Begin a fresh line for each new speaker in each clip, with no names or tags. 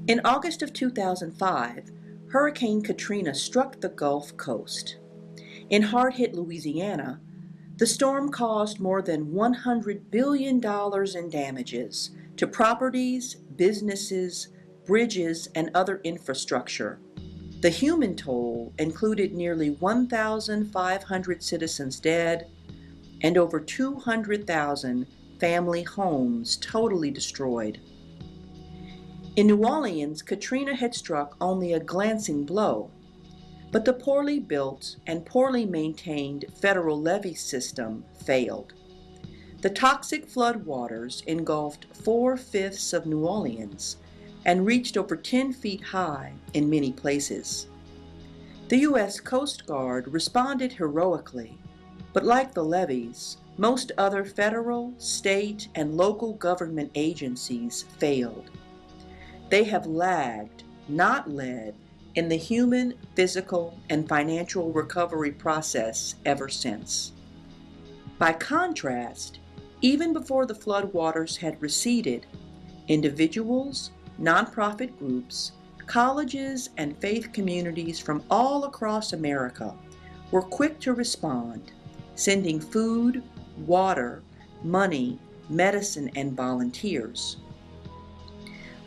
In August of 2005, Hurricane Katrina struck the Gulf Coast. In hard-hit Louisiana, the storm caused more than $100 billion in damages to properties, businesses, bridges, and other infrastructure. The human toll included nearly 1,500 citizens dead and over 200,000 family homes totally destroyed. In New Orleans, Katrina had struck only a glancing blow, but the poorly built and poorly maintained federal levee system failed. The toxic floodwaters engulfed 4/5 of New Orleans and reached over 10 feet high in many places. The U.S. Coast Guard responded heroically, but like the levees, most other federal, state, and local government agencies failed. They have lagged, not led, in the human, physical, and financial recovery process ever since. By contrast, even before the floodwaters had receded, individuals, nonprofit groups, colleges, and faith communities from all across America were quick to respond, sending food, water, money, medicine, and volunteers.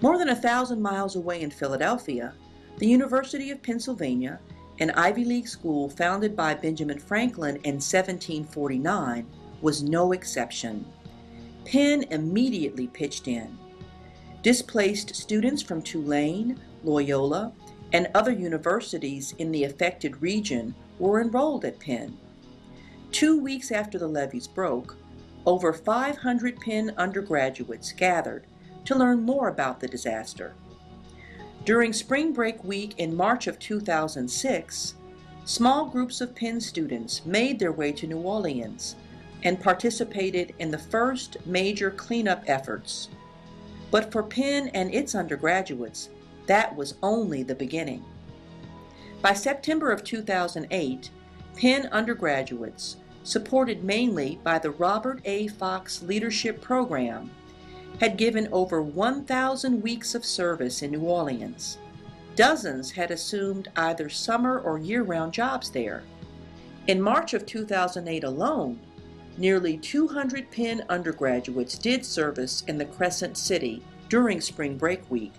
More than 1,000 miles away in Philadelphia, the University of Pennsylvania, an Ivy League school founded by Benjamin Franklin in 1749, was no exception. Penn immediately pitched in. Displaced students from Tulane, Loyola, and other universities in the affected region were enrolled at Penn. 2 weeks after the levees broke, over 500 Penn undergraduates gathered to learn more about the disaster. During spring break week in March of 2006, small groups of Penn students made their way to New Orleans and participated in the first major cleanup efforts. But for Penn and its undergraduates, that was only the beginning. By September of 2008, Penn undergraduates, supported mainly by the Robert A. Fox Leadership Program, had given over 1,000 weeks of service in New Orleans. Dozens had assumed either summer or year-round jobs there. In March of 2008 alone, nearly 200 Penn undergraduates did service in the Crescent City during spring break week.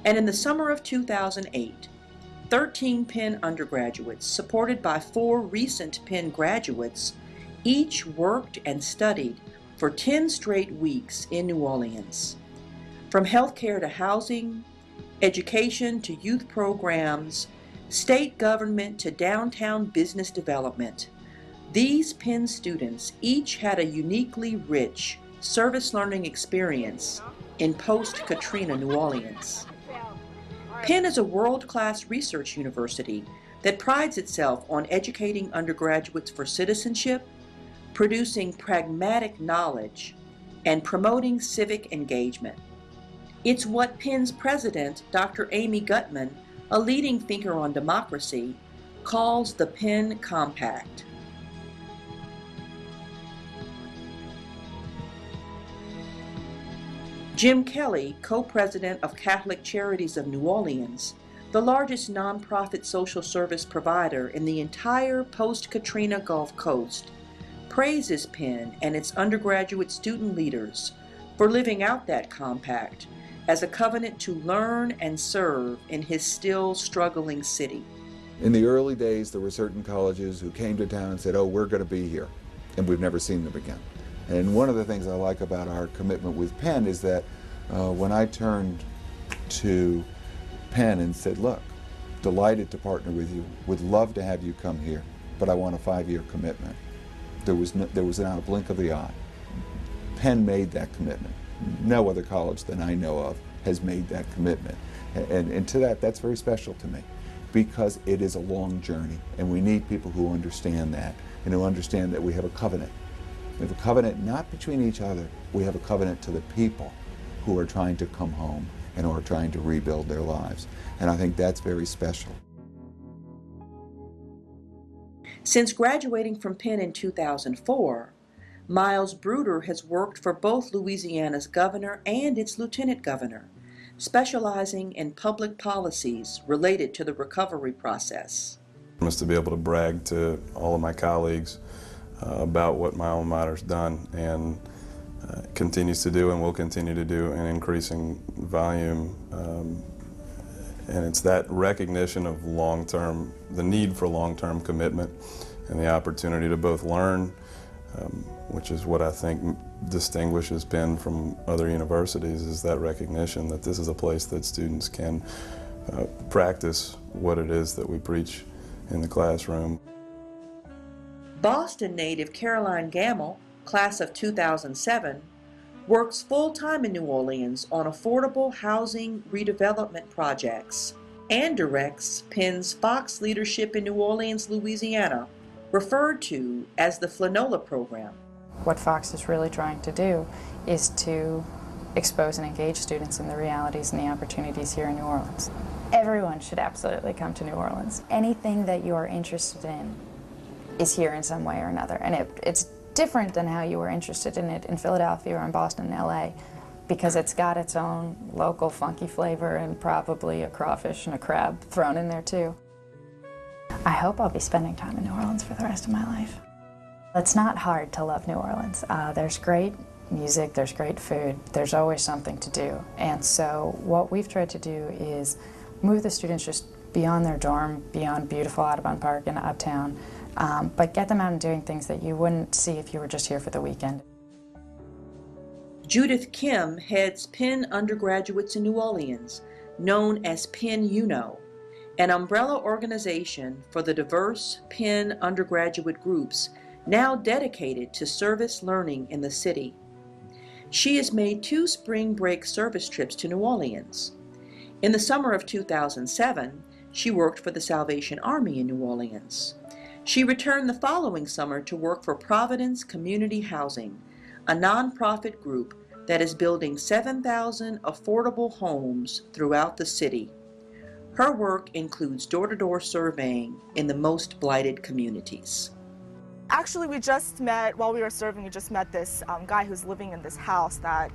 And in the summer of 2008, 13 Penn undergraduates, supported by 4 recent Penn graduates, each worked and studied for 10 straight weeks in New Orleans. From healthcare to housing, education to youth programs, state government to downtown business development, these Penn students each had a uniquely rich service learning experience in post-Katrina New Orleans. Penn is a world-class research university that prides itself on educating undergraduates for citizenship, producing pragmatic knowledge, and promoting civic engagement. It's what Penn's president, Dr. Amy Gutmann, a leading thinker on democracy, calls the Penn Compact. Jim Kelly, co-president of Catholic Charities of New Orleans, the largest nonprofit social service provider in the entire post-Katrina Gulf Coast, praises Penn and its undergraduate student leaders for living out that compact as a covenant to learn and serve in his still struggling city.
In the early days, there were certain colleges who came to town and said, oh, we're going to be here, and we've never seen them again. And one of the things I like about our commitment with Penn is that when I turned to Penn and said, look, delighted to partner with you, would love to have you come here, but I want a 5-year commitment. There was not a blink of the eye. Penn made that commitment. No other college that I know of has made that commitment. And to that, that's very special to me, because it is a long journey, and we need people who understand that, and who understand that we have a covenant. We have a covenant not between each other, we have a covenant to the people who are trying to come home and who are trying to rebuild their lives. And I think that's very special.
Since graduating from Penn in 2004, Miles Bruder has worked for both Louisiana's governor and its lieutenant governor, specializing in public policies related to the recovery process.
Is to be able to brag to all of my colleagues about what my alma mater's done and continues to do and will continue to do in increasing volume. And it's that recognition of long-term, the need for long-term commitment and the opportunity to both learn, which is what I think distinguishes Penn from other universities, is that recognition that this is a place that students can practice what it is that we preach in the classroom.
Boston native Caroline Gamble, class of 2007, works full-time in New Orleans on affordable housing redevelopment projects and directs Penn's Fox Leadership in New Orleans, Louisiana, referred to as the Flanola Program.
What Fox is really trying to do is to expose and engage students in the realities and the opportunities here in New Orleans. Everyone should absolutely come to New Orleans. Anything that you are interested in is here in some way or another, and it's different than how you were interested in it in Philadelphia or in Boston and LA, because it's got its own local funky flavor and probably a crawfish and a crab thrown in there too. I hope I'll be spending time in New Orleans for the rest of my life. It's not hard to love New Orleans. There's great music, there's great food, there's always something to do. And so what we've tried to do is move the students just beyond their dorm, beyond beautiful Audubon Park and uptown, but get them out and doing things that you wouldn't see if you were just here for the weekend.
Judith Kim heads Penn Undergraduates in New Orleans, known as Penn UNO, an umbrella organization for the diverse Penn undergraduate groups now dedicated to service learning in the city. She has made 2 spring break service trips to New Orleans. In the summer of 2007, she worked for the Salvation Army in New Orleans. She returned the following summer to work for Providence Community Housing, a nonprofit group that is building 7,000 affordable homes throughout the city. Her work includes door-to-door surveying in the most blighted communities.
Actually, we just met, while we were serving, we just met this guy who's living in this house that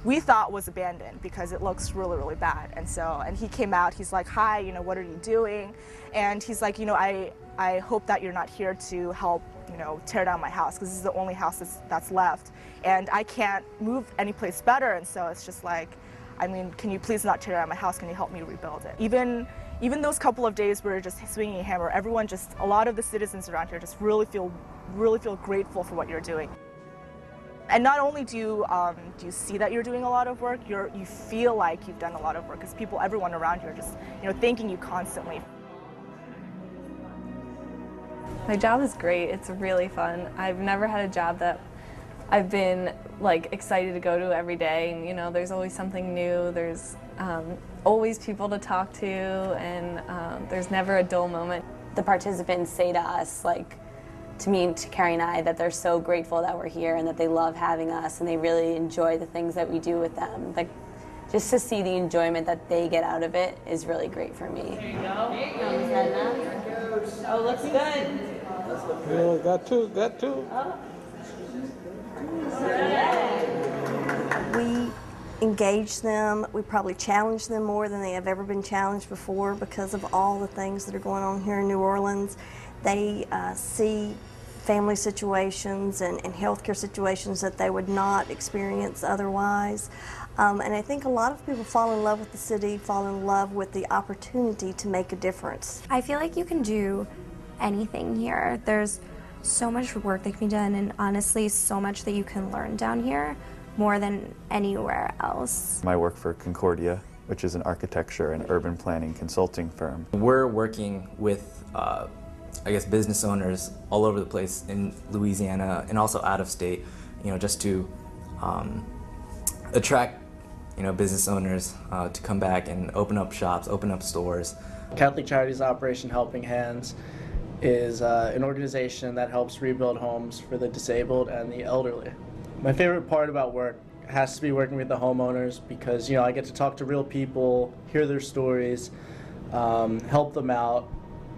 we thought was abandoned because it looks really, really bad. And he came out, he's like, hi, you know, what are you doing? And he's like, you know, I hope that you're not here to help, you know, tear down my house, because this is the only house that's left. And I can't move anyplace better. And so it's just like, I mean, can you please not tear down my house? Can you help me rebuild it? Even those couple of days where we're just swinging a hammer, everyone just, a lot of the citizens around here just really feel grateful for what you're doing. And not only do you see that you're doing a lot of work, you feel like you've done a lot of work, because everyone around you are just, you know, thanking you constantly.
My job is great. It's really fun. I've never had a job that I've been like excited to go to every day. And, you know, there's always something new. There's always people to talk to, and there's never a dull moment.
The participants say to us, like, to me and to Carrie and I, that they're so grateful that we're here and that they love having us and they really enjoy the things that we do with them. Like, just to see the enjoyment that they get out of it is really great for me.
There you go. Is that enough? Oh, looks good.
Yeah, got two.
Oh.
We engage them. We probably challenge them more than they have ever been challenged before because of all the things that are going on here in New Orleans. They see family situations and healthcare situations that they would not experience otherwise. And I think a lot of people fall in love with the city, fall in love with the opportunity to make a difference.
I feel like you can do anything here. There's so much work that can be done, and honestly so much that you can learn down here more than anywhere else.
I work for Concordia, which is an architecture and urban planning consulting firm.
We're working with I guess business owners all over the place in Louisiana and also out of state, you know, just to attract, you know, business owners to come back and open up shops, open up stores.
Catholic Charities Operation Helping Hands is an organization that helps rebuild homes for the disabled and the elderly. My favorite part about work has to be working with the homeowners because, you know, I get to talk to real people, hear their stories, help them out,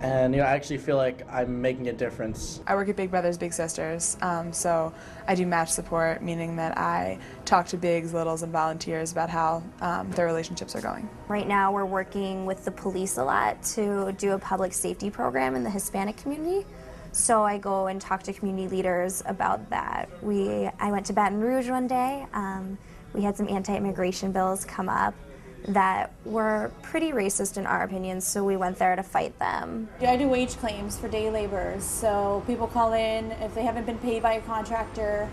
And I actually feel like I'm making a difference.
I work at Big Brothers Big Sisters, so I do match support, meaning that I talk to bigs, littles, and volunteers about how their relationships are going.
Right now we're working with the police a lot to do a public safety program in the Hispanic community. So I go and talk to community leaders about that. I went to Baton Rouge one day. We had some anti-immigration bills come up that were pretty racist in our opinion, so we went there to fight them.
I do wage claims for day laborers, so people call in if they haven't been paid by a contractor.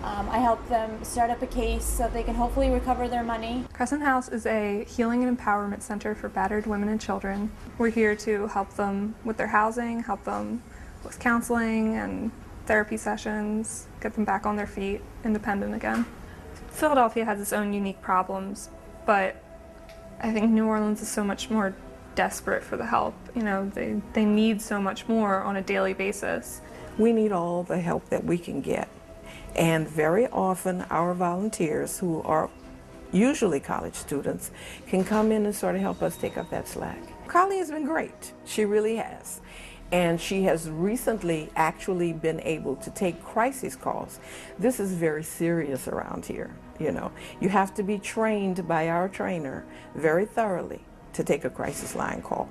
I help them start up a case so that they can hopefully recover their money.
Crescent House is a healing and empowerment center for battered women and children. We're here to help them with their housing, help them with counseling and therapy sessions, get them back on their feet, independent again. Philadelphia has its own unique problems, but I think New Orleans is so much more desperate for the help. They need so much more on a daily basis.
We need all the help that we can get. And very often our volunteers, who are usually college students, can come in and sort of help us take up that slack. Carly has been great. She really has. And she has recently actually been able to take crisis calls. This is very serious around here. You have to be trained by our trainer very thoroughly to take a crisis line call,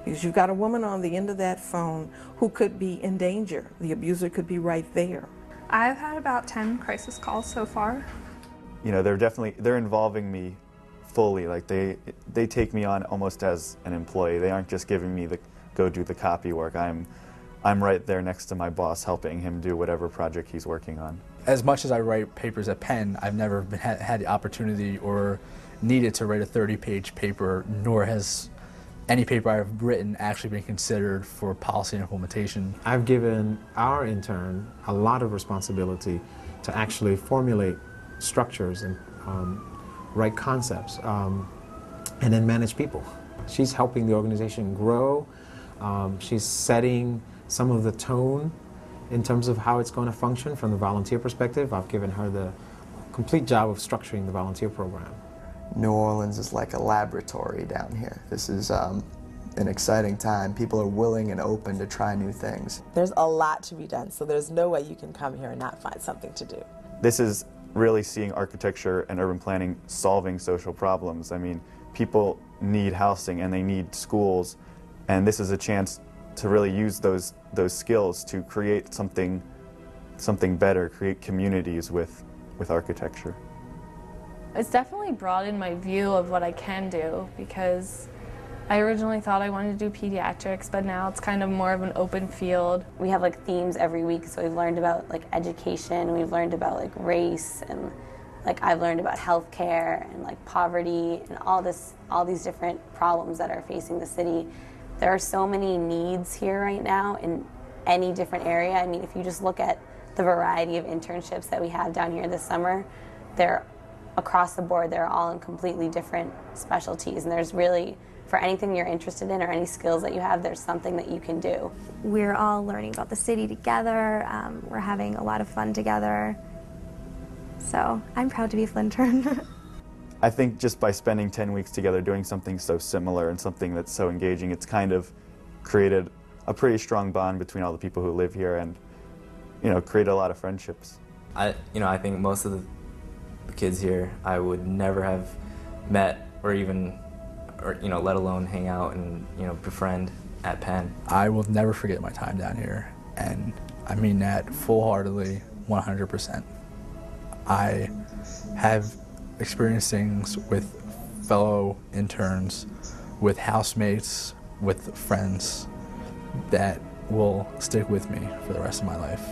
because you've got a woman on the end of that phone who could be in danger. The abuser could be right there.
I've had about 10 crisis calls so far.
They're involving me fully. Like they take me on almost as an employee. They aren't just giving me the go do the copy work. I'm right there next to my boss, helping him do whatever project he's working on.
As much as I write papers at Penn, I've never had the opportunity or needed to write a 30-page paper, nor has any paper I've written actually been considered for policy implementation.
I've given our intern a lot of responsibility to actually formulate structures and write concepts and then manage people. She's helping the organization grow. She's setting some of the tone in terms of how it's going to function from the volunteer perspective. I've given her the complete job of structuring the volunteer program.
New Orleans is like a laboratory down here. This is an exciting time. People are willing and open to try new things.
There's a lot to be done, so there's no way you can come here and not find something to do.
This is really seeing architecture and urban planning solving social problems. I mean, people need housing and they need schools, and this is a chance to really use those skills to create something better, create communities with architecture.
It's definitely broadened my view of what I can do, because I originally thought I wanted to do pediatrics, but now it's kind of more of an open field.
We have themes every week, so we've learned about education, we've learned about race, and I've learned about healthcare and poverty and all these different problems that are facing the city. There are so many needs here right now in any different area. I mean, if you just look at the variety of internships that we have down here this summer, they're across the board. They're all in completely different specialties, and there's really, for anything you're interested in or any skills that you have, there's something that you can do.
We're all learning about the city together. We're having a lot of fun together. So I'm proud to be a Flintern.
I think just by spending 10 weeks together doing something so similar and something that's so engaging, it's kind of created a pretty strong bond between all the people who live here and, created a lot of friendships.
I think most of the kids here I would never have met or let alone hang out and, befriend at Penn.
I will never forget my time down here, and I mean that full-heartedly, 100%. I have experienced things with fellow interns, with housemates, with friends that will stick with me for the rest of my life.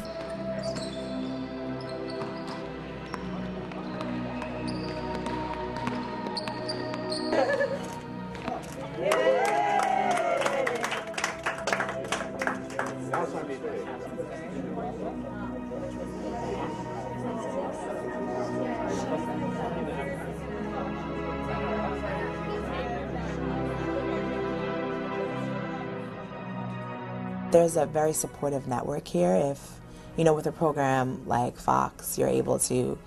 There's a very supportive network here. If, with a program like Fox, you're able to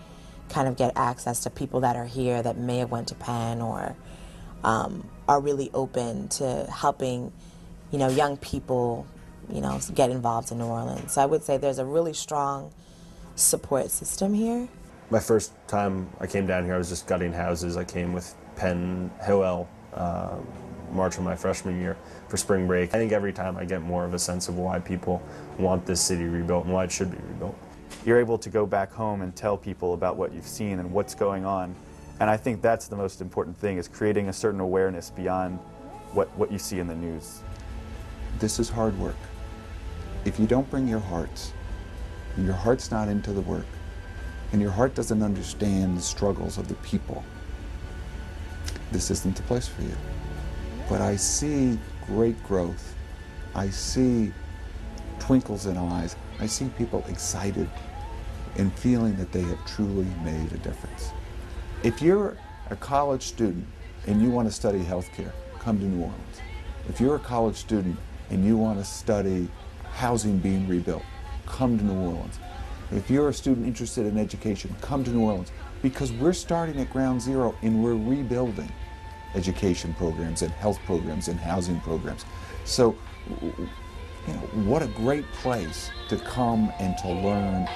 kind of get access to people that are here that may have went to Penn or are really open to helping young people, get involved in New Orleans. So I would say there's a really strong support system here.
My first time I came down here, I was just gutting houses. I came with Penn, Hillel, March of my freshman year for spring break. I think every time I get more of a sense of why people want this city rebuilt and why it should be rebuilt.
You're able to go back home and tell people about what you've seen and what's going on. And I think that's the most important thing, is creating a certain awareness beyond what you see in the news.
This is hard work. If you don't bring your hearts, and your heart's not into the work, and your heart doesn't understand the struggles of the people, this isn't the place for you. But I see great growth. I see twinkles in eyes. I see people excited and feeling that they have truly made a difference. If you're a college student and you want to study healthcare, come to New Orleans. If you're a college student and you want to study housing being rebuilt, come to New Orleans. If you're a student interested in education, come to New Orleans, because we're starting at ground zero and we're rebuilding education programs and health programs and housing programs. So, what a great place to come and to learn.